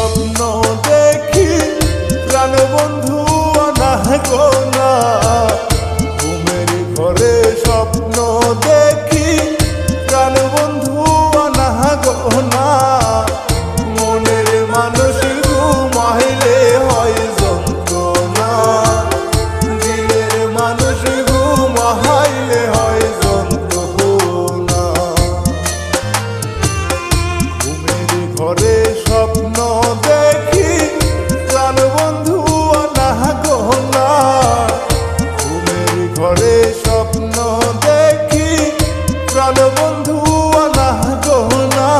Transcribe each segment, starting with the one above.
স্বপ্ন দেখি প্রাণবন্ধু অনাগোনা, ঘুমের ঘরে স্বপ্ন দেখি প্রাণবন্ধু অনাগোনা, মনের মানুষ ঘুমাইলে হয় যন্ত্রণা, দিলের মানুষ ঘুমাইলে হয় যন্ত্রণা। ঘুমের ঘরে স্বপ্ন দেখি প্রাণবন্ধু অনাগোনা, ঘুমের ঘরে স্বপ্ন দেখি প্রাণবন্ধু অনাগোনা,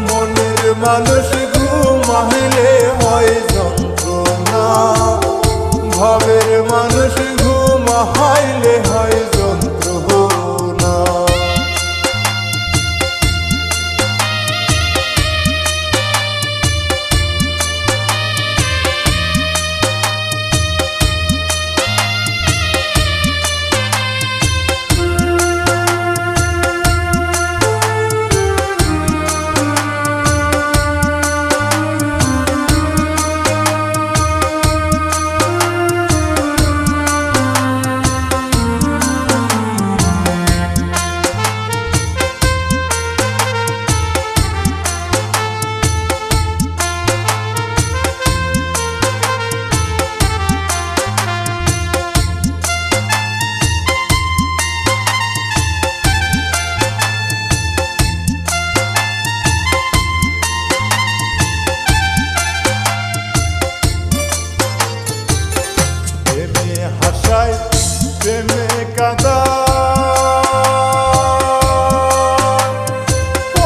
মনের মানুষ ঘুমাইলে হয় যন্ত্রণা, ভবের মানুষ ঘুমাইলে হয় যন্ত্রণা। হাসায় প্রেমে কাদা,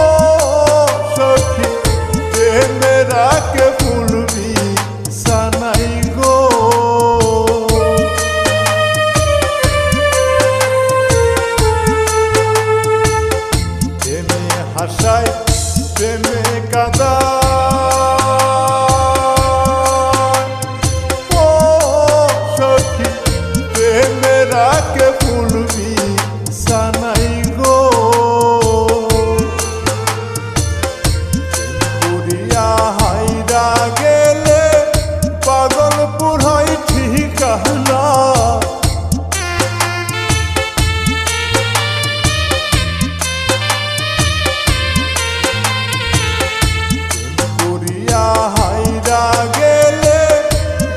ও সখী প্রেমে রাকে ফুলবি সানাই গো, প্রেমে হাসায় প্রেমে কাদা, রাকে ফুলবি সানাই গো, পুরিয়া হাইরা গেলে পাগলপুর হয় ঠিকানা, পুরিয়া হাইরা গেলে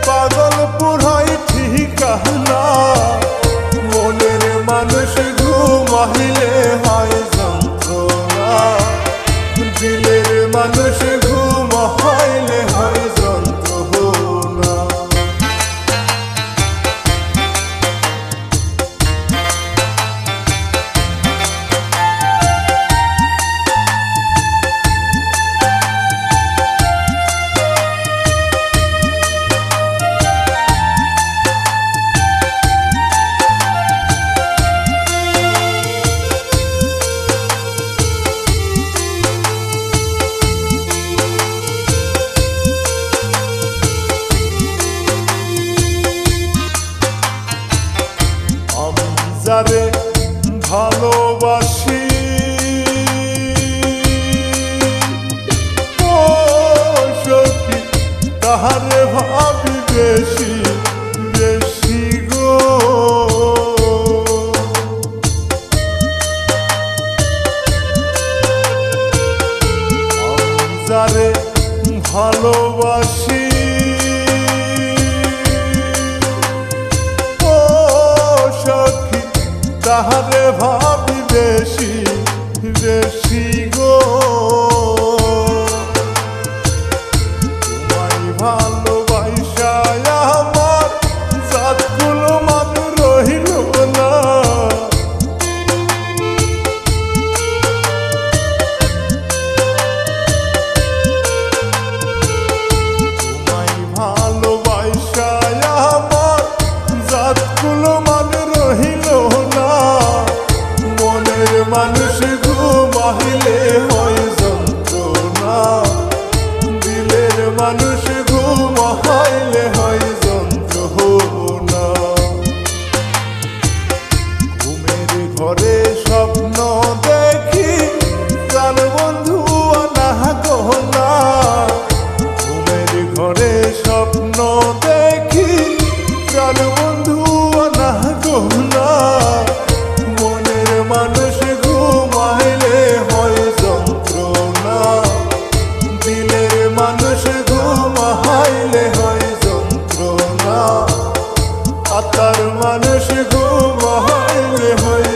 পাগলপুর হয় ঠিকানা, মনের মানুষ ঘুমাইলে হয় যন্ত্রণা, দিলের মানুষ ঘুমাইলে হয় যন্ত্রণা। যারে ভালোবাসি ও সখী তাহারে ভাবি বেশি বেশি গো, যারে ভালোবাসি তাহারে ভাবি বেশি বেশি গো, তোমায় ভালোবাসা আমার জাতগুলো মান রহিল না, তোমায় ভালোবাসা আমার জাতগুলো মান রহিল না, মনের মানুষ ঘুমাইলে হয় যন্ত্রণা, দিলের মানুষ ঘুমাইলে হয় যন্ত্রণা। ঘুমের ঘরে স্বপ্ন দেখি প্রাণবন্ধু অনাগোনা, মানুষ ঘুমাইলে হই